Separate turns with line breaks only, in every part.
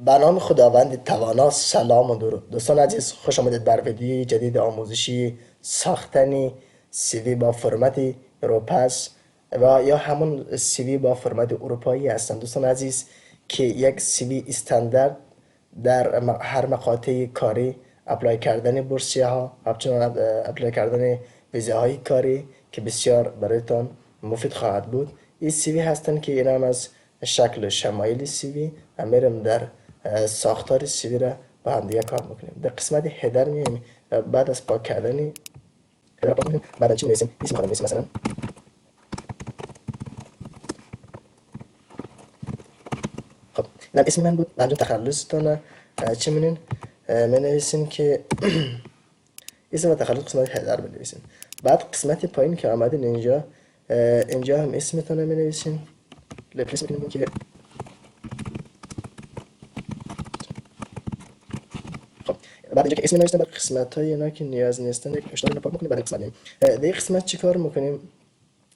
به نام خداوند توانا، سلام و درود دوستان عزیز، خوش آمدید بر ویدیوی جدید آموزشی ساختن سیوی با فرمت روپس و یا همون سیوی با فرمت اروپایی هستند دوستان عزیز، که یک سیوی استاندارد در هر مقاطع کاری، اپلای کردن بورسیه ها، همچنان اپلای کردن ویزه های کاری که بسیار برایتان مفید خواهد بود. این سیوی هستند که این هم از شکل شمایل سیوی و میرم در ساختار سیوی را با هم دیگه کار میکنیم. در قسمت هدر میایم بعد از پاک کردن هدر پاک میکنیم. بعد چی می‌نویسیم؟ اسم خودم می‌نویسیم. مثلا خب اینم اسم من بود. انجام تخلصتون چی می‌نویسین؟ می‌نویسین که اسم و تخلص قسمت هدر بنویسین. بعد قسمت پایین که آمدین اینجا هم اسمتون می‌نویسین. ریپلیس می‌کنیم که بعد اینجا که اسم نوشتم، بعد قسمت های اینا که نیاز نیستن یک اشتراک رو پاک میکنیم. بعد قسمت دیگه قسمت چی کار میکنیم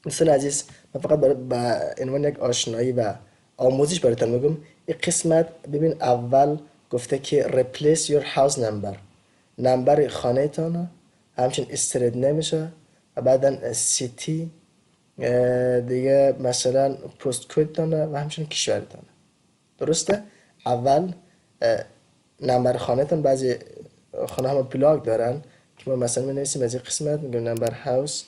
دوستان عزیز؟ من فقط برای با عنوان یک آشنایی و آموزش براتون میگم. این قسمت ببین اول گفته که replace your house number، نمبر خانه تانه، همچنین استریت نمیشه و بعدا سیتی دیگه، مثلا پست کد تانه و همچنین کشورتانه. درسته؟ اول نمبر خانه تان، بعضی خانه همه بلاک دارن که ما مثلا می‌نویسیم از این قسمت میگیم نمبر هاوس.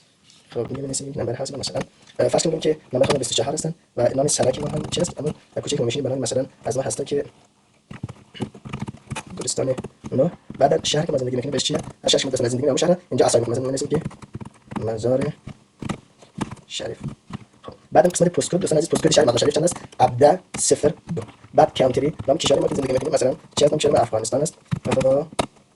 خب می‌نویسیم نمبر هاوس مثلا فرض کنیم که نمبر خانه 24 هستن و نام سرک ما هم چی است؟ اما کوچیک که میشینیم مثلا از ما هسته که گلستان نو. بعد شهر که ما زندگی می‌کنیم بهش چیه؟ از شهر که ما زندگی می‌کنیم شهر اینجا اصلا مثلا می‌نویسیم که مزار شریف. خب بعد قسمت پست کد دوستان عزیز، پست کد شهر مزار شریف چند است؟ 1702. بعد کانتری نام کشوری ما که زندگی می‌کنیم، مثلا چه نام کشور افغانستان است.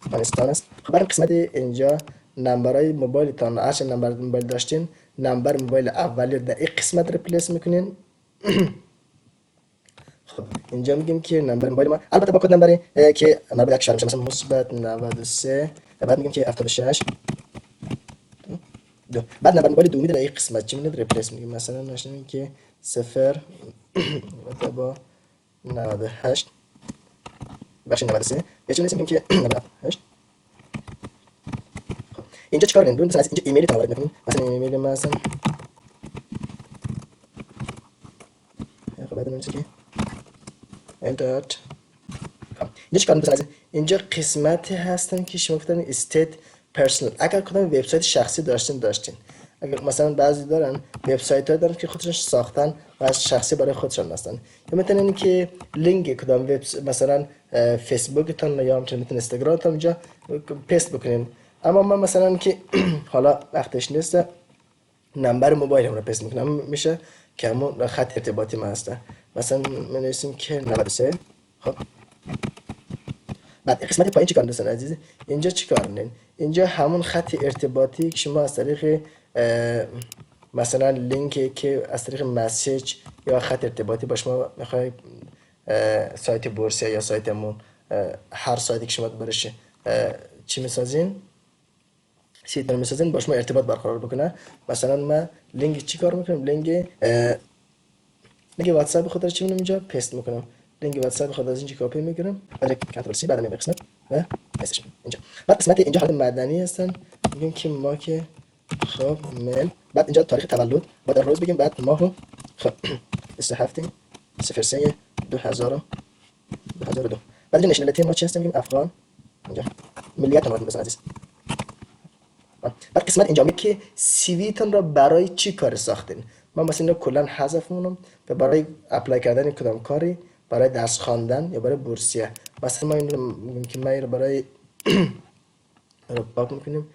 افغانستان است. خب بعد قسمت اینجا نمبرهای موبایل تان، هر نمبر موبایل داشتین نمبر موبایل اولی در این قسمت ریپلیس میکنین. خب اینجا میگیم که نمبر موبایل ما البته با کد نمبری که مربوط به کشور میشه، مثلا مثبت 93 و بعد میگیم که 76 دو. بعد نمبر موبایل دومی در این قسمت چی میاد ریپلیس میگیم، مثلا نشونیم که 0 با 98 بخش 93 یه چیزی میگیم که 98. اینجا چیکار کنیم؟ مثلا اینجا ایمیل تو وارد میکنیم، مثلا ایمیل مثلا خب بعد میشه که انترت. اینجا چیکار می‌کنید؟ اینجا قسمتی هستن که شما گفتن استیت پرسونال. اگر کدام وبسایت شخصی داشتین، اگر مثلا بعضی دارن وبسایت ها دارن که خودشون ساختن و از شخصی برای خودشون هستن، یا میتونن که لینک کدام وب مثلا فیسبوکتون یا همچنین اینستاگرامتون اینجا پست بکنین. اما من مثلا که حالا وقتش نیست نمبر موبایلم رو پست میکنم، میشه که همون خط ارتباطی ما هسته. مثلا می‌نویسیم که 93. خب بعد قسمت پایین چیکار دوستان عزیز؟ اینجا چیکار کنین؟ اینجا همون خط ارتباطی که شما از طریق مثلا لینکی که از طریق مسیج یا خط ارتباطی با شما میخوای سایت بورسیه یا سایتمون، هر سایتی که شما برش چی میسازین، سیت میسازین، با شما ارتباط برقرار بکنه. مثلا من لینک چی کار میکنم؟ لینک واتساپ خود رو چی میکنم اینجا پست میکنم. لینک واتساپ خود از اینجا کپی میگیرم، بعد کنترل سی، بعد میام قسمت و پستش اینجا. بعد قسمت اینجا حالت مدنی هستن، میگیم که ما که خب میل، بعد اینجا تاریخ تولد بعد روز بگیم، بعد ماهو خب 27 03 2002. بعد اینجا نشنالیتی ما چی هست؟ میگیم افغان. اینجا ملیت ما مثلا عزیز. بعد قسمت اینجا میگه که سی وی تون را برای چی کار ساختین. من مثلا اینو کلا حذف می‌کنم و برای اپلای کردن کدام کاری، برای درس خواندن یا برای بورسیه. مثلا ما اینو میگیم که ما اینو برای رو پاک میکنیم،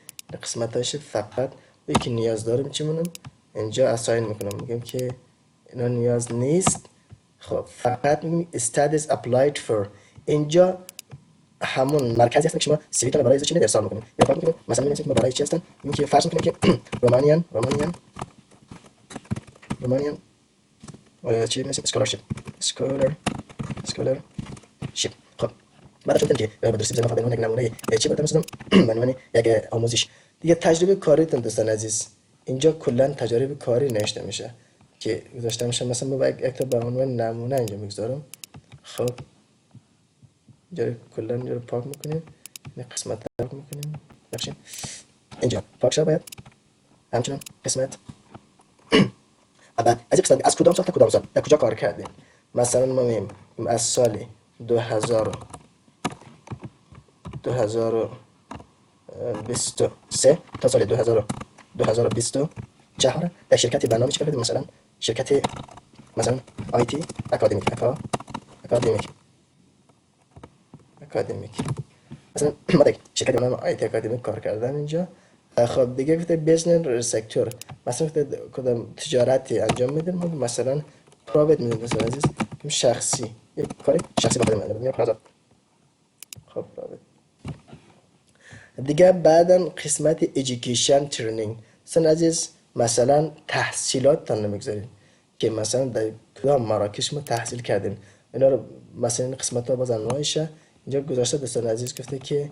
قسمتاش فقط یکی نیاز داریم چی مونم اینجا اساین میکنم، میگم که اینا نیاز نیست. خب فقط میگیم studies applied for. اینجا همون مرکزی هست که شما سی وی تون برای چی ارسال میکنید یا پاک میکنید. مثلا میگیم که برای چی هستن، میگیم که فرض میکنیم که رومانیان چی میشه اسکولارشیپ اسکولارشیپ. خب بعد شدن که مدرسه بزنم فقط یک نمونه چی بدم مثلا عنوان یک آموزش دیگه. تجربه کاریتون دوستان عزیز، اینجا کلا تجربه کاری نوشته میشه که گذاشته میشه. مثلا ما یک تا به عنوان نمونه اینجا میگذارم. خب اینجا کلا اینجا رو پاک میکنیم، این قسمت رو پاک میکنیم، بخشیم اینجا پاک شد. باید همچنان قسمت بعد از قسمت از کدام سال تا کدام سال در کجا کار کردیم. مثلا ما میگیم از سال 2023 تا سال 2024 در شرکت برنامه چیکار کردیم. مثلا شرکت مثلا آیتی اکادمیک مثلا ما در شرکت برنامه آیتی اکادمیک کار کردم اینجا. خب دیگه گفته بیزنس سکتور، مثلا کدام تجارتی انجام میدیم، مثلا پرایوت میدیم، مثلا عزیز شخصی، یک کاری شخصی با خودم انجام میدم. خب پرایوت دیگه. بعدم قسمت ایژوکیشن ترنینگ، مثلا عزیز مثلا تحصیلات تان نمیگذاریم که مثلا در کدام مراکش ما تحصیل کردیم، اینا رو مثلا این قسمت ها باز انواعشه اینجا گذاشته. دوستان عزیز گفته که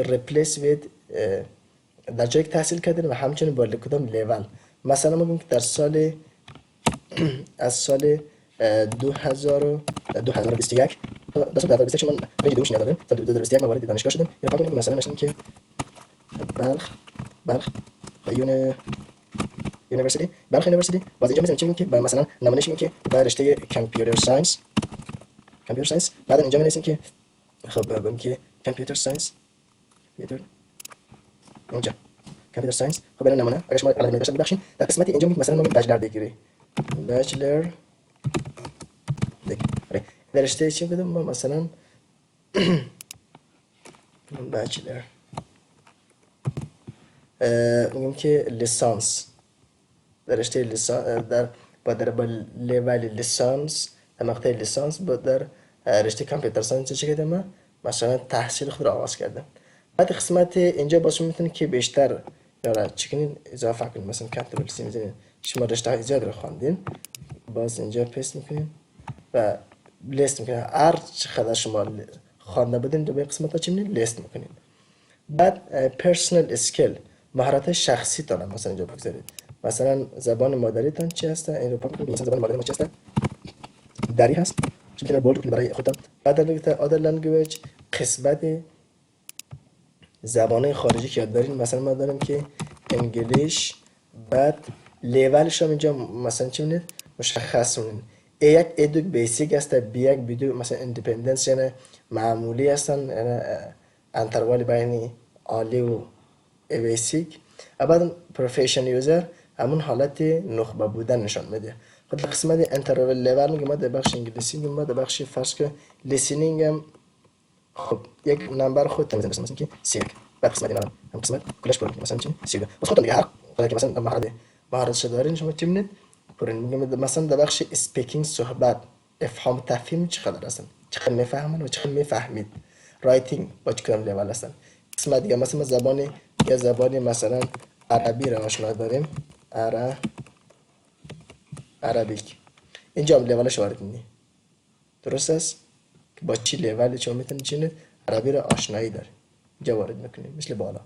replace with در جایی که تحصیل کردیم و همچنین با کدام لیول. مثلا ما میگیم که در سال از سال 2021 در سال 2021 من رنج دوش ندارم، سال 2021 ما وارد دانشگاه شدیم. یا فکر مثلا نشون که بلخ یونیورسیتی باز اینجا میذاریم که مثلا نمونهش میگیم که با رشته کامپیوتر ساینس بعد اینجا می‌نویسیم که خب بگم که کامپیوتر ساینس اینجا کامپیوتر ساینس. خب برای نمونه اگه شما علامت داشته ببخشید در قسمتی اینجا میگیم مثلا ما بچلر دیگری در رشته چی بدم ما مثلا بچلر میگیم که لیسانس در رشته لیسانس با لیول لیسانس در مقطع لیسانس با در رشته کامپیوتر ساینس چه کردم مثلا تحصیل خود را آغاز کردم. بعد قسمت اینجا باز شما میتونید که بیشتر یا چکنین اضافه کنید، مثلا کنترل سی میزنید شما رشته های زیاد رو خواندین باز اینجا پیست میکنین و لیست میکنین هر چقدر شما خوانده بودین دو به قسمت ها چی میکنین لیست میکنین. بعد پرسونال اسکیل مهارت شخصی تان مثلا اینجا بگذارید، مثلا زبان مادری تان چی هست این رو پاک کنید، مثلا زبان مادری ما چی هست دری هست چون که بولد کنید برای خودتان. بعد در other language قسمت زبان خارجی که یاد دارین مثلا ما داریم که انگلیش. بعد لیولش هم اینجا مثلا چی می‌بینید مشخص کنید. یک ادوک بیسیک است، یک بیدو مثلا ایندیپندنس یعنی معمولی هستن، یعنی انتروال بین عالی و بیسیک. بعد پروفیشن یوزر همون حالت نخبه بودن نشان میده. خب در قسمت انترول لیول میگه ما در بخش انگلیسی میگه ما در بخش فرض که لیسنینگ هم خب یک نمبر خودت میزنی مثلا که 31 بعد قسمت اینا هم قسمت کلش پر مثلا چی 32 بس خودتون دیگه هر که مثلا مهارت دارین شما چی می‌بینید پرین میگم مثلا در بخش اسپیکینگ صحبت افهام تفهیم چقدر هستن، چقدر میفهمن و چقدر میفهمید. رایتینگ با چقدر لیول هستن. قسمت دیگه مثلا زبانی مثلا عربی را آشنا داریم عربیک اینجا هم لیولش وارد کنی درست است که با چی لیولی شما میتونید چینید عربی را آشنایی داره اینجا وارد میکنید مثل بالا.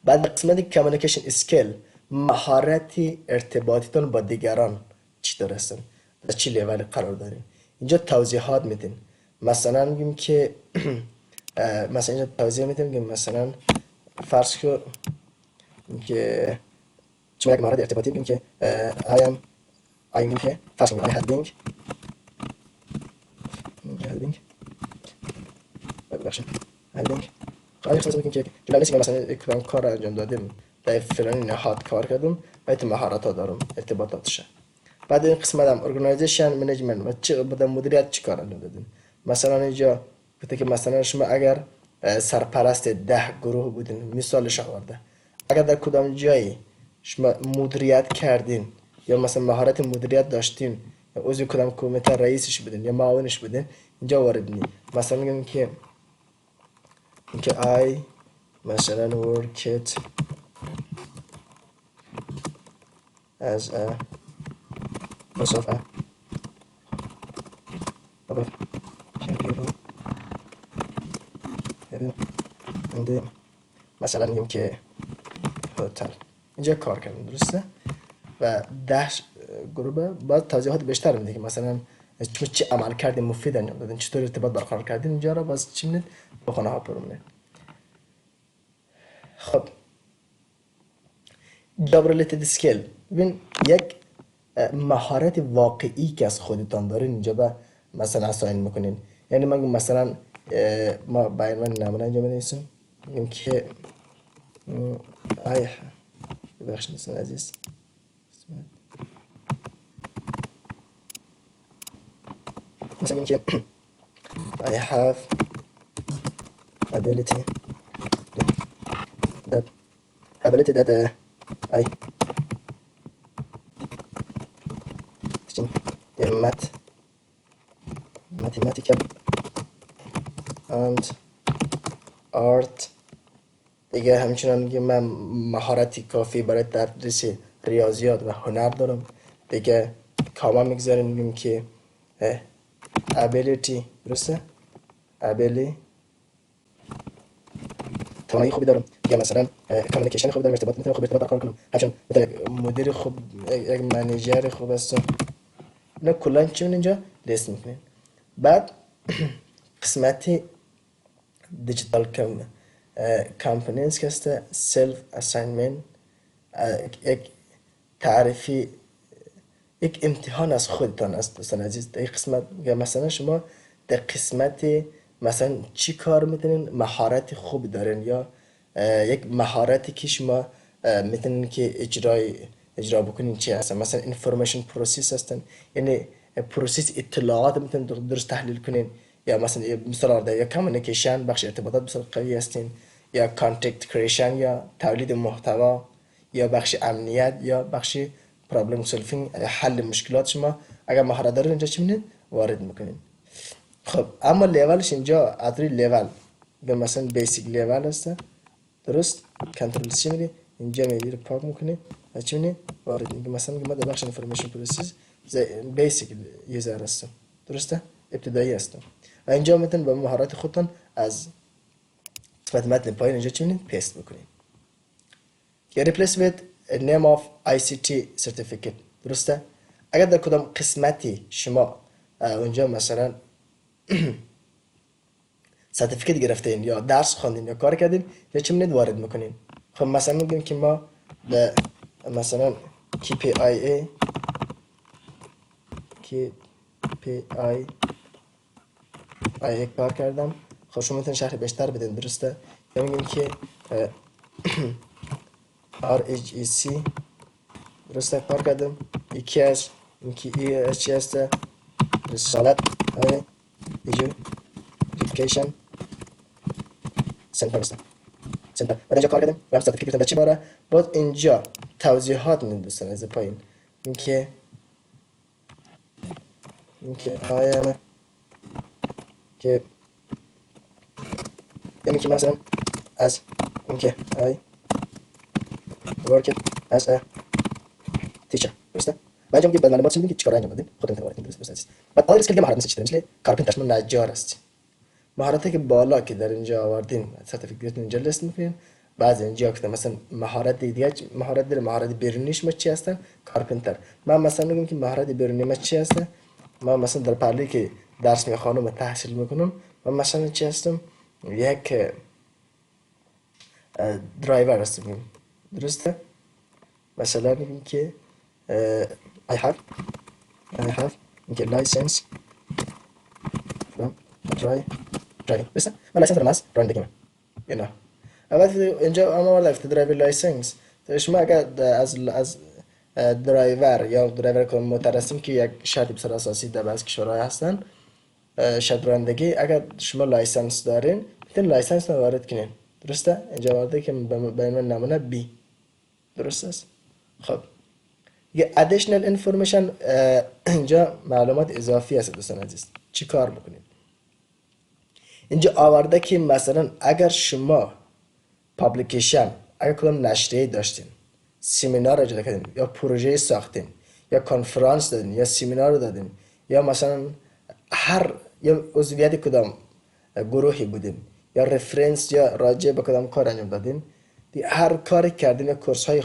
بعد قسمت کامیونیکیشن اسکیل مهارت ارتباطیتون با دیگران چطور هستن در چی لیولی قرار دارین اینجا توضیحات میدین. مثلا میگیم که مثلا اینجا توضیح میدیم که مثلا فرض که شما یک مهارت ارتباطی بگیم که I am که فرض کنید I had been ببخشید خواهی خواستم بگیم که جلالسی مثلا یک کار انجام دادیم در فلانی نهاد کار کردم باید مهارت ها دارم ارتباطاتشه. بعد این قسمت هم ارگانایزیشن منیجمنت و چه بودن مدیریت چی کار انجام دادیم. مثلا اینجا گفته که مثلا شما اگر سرپرست 10 گروه بودین مثالش آورده اگر در کدام جایی شما مدیریت کردین یا مثلا مهارت مدیریت داشتین یا عضو کدام کمیته رئیسش بودین یا معاونش بودین اینجا وارد نی. مثلا میگم که I مثلا worked as a boss of a مثلا میگم که هتل اینجا کار کردم درسته و 10 گروه بعد توضیحات بیشتر میده که مثلا چه عمل کردی مفید انجام دادین، چطور ارتباط برقرار کردین، اینجا را باز چی می‌نید به خانه ها پر می‌نید. خب جاب ریلیتد اسکیل، ببین یک مهارت واقعی که از خودتان دارین اینجا به مثلا اساین میکنین. یعنی من مثلا ما با عنوان نمونه اینجا بنویسیم، میگیم که آی ببخشید دوستان عزیز، مثلا میگیم که I have ability that I in mathematical and art. دیگه همچنان میگیم من مهارتی کافی برای تدریس ریاضیات و هنر دارم. دیگه کاما میگذاریم میگیم که ability، درسته؟ ability توانایی خوبی دارم. یا مثلا کامیونیکیشن خوبی دارم، ارتباط میتونم خوب ارتباط برقرار کنم، همچنین میتونم مدیر خوب، یک منیجر خوب هستم. اینا کلا چی اینجا لیست میکنیم. بعد قسمتی دیجیتال کامپوننتس که هست، سلف اساینمنت، یک تعریفی، یک امتحان از خودتان است دوستان عزیز. در قسمت مثلا شما در قسمت مثلا چی کار میتونین، مهارت خوب دارین یا یک مهارتی که شما میتونین که اجرا بکنین چی هستن. مثلا انفورمیشن پروسس هستن، یعنی پروسس اطلاعات میتونین درست تحلیل کنین. یا مثلا مثال یا کامیونیکیشن، بخش ارتباطات بسیار قوی هستین. یا کانتکت کریشن یا تولید محتوا، یا بخش امنیت، یا بخش پرابلم سولفینگ، حل مشکلات. شما اگر مهارت دارین اینجا چی می‌کنین؟ وارد میکنین. خب اما لیولش اینجا ادری لیول به مثلا بیسیک لیول هست، درست؟ کنترل سی میری اینجا میری پاک میکنی و چی می‌کنی؟ وارد میگه مثلا ما در بخش انفورمیشن پروسس بیسیک یوزر هستم، درسته؟ ابتدایی هستم و اینجا میتونید با مهارت خودتون از صفت متن پایین اینجا چی می‌کنید؟ پیست بکنید. یا replace with a name of ICT certificate، درسته؟ اگر در کدام قسمتی شما اونجا مثلا سرتیفیکت گرفتین یا درس خواندین یا کار کردین، یا چی می‌کنید؟ وارد میکنین. خب مثلا میگیم که ما به مثلا KPIA کار کردم. خب شما میتونید شرح بیشتر بدین، درسته؟ یا میگیم که RHEC، درسته، کار کردم. یکی از اینکه چی هست؟ رسالت های ایژوکیشن سنتر هست. بعد اینجا کار کردم و هم سرتیفیکت در چی باره. باز اینجا توضیحات میدین دوستان از پایین، اینکه آیا که یعنی که مثلا از اینکه I worked as a teacher، درسته؟ بعد میگه بعد معلومات میدین که چیکار انجام دادین، خودتون وارد کنید، درست؟ بعد آیل اسکیل مهارت مثل کارپنتر، شما نجار هستی. مهارتی که بالا که در اینجا آوردین سرتیفیکت اینجا لیست میکنین. بعضی اینجا که مثلا مهارت دیگه مهارت داره، مهارت بیرونیش ما چی هستن؟ کارپنتر. من مثلا میگم که مهارت بیرونی ما چی هستن؟ ما مثلا در پرلی که درس میخوانم و تحصیل میکنم، من مثلا چی هستم؟ یک درایور هستم، درسته؟ مثلا میگم که I have اینکه license from driving، درسته؟ من لایسنس دارم از رانندگی من، اینا. اول اینجا اما وقتی درایور لایسنس شما اگر از درایور یا درایور که موتور هستیم که یک شرط بسیار اساسی در بعضی کشورهای هستن، شرط رانندگی، اگر شما لایسنس دارین میتونین لایسنس رو وارد کنین، درسته؟ اینجا وارده که به این نمونه بی، درست است. خب یه additional information، اینجا معلومات اضافی هست دوستان عزیز. چی کار بکنید؟ اینجا آورده که مثلا اگر شما پابلیکیشن، اگر کدام نشریه داشتین، سمینار اجرا کردین یا پروژه ساختین یا کنفرانس دادین یا سمینار دادین یا مثلا یا عضویت کدام گروهی بودین یا رفرنس یا راجع به کدام کار انجام دادین، هر کاری کردین یا کورس های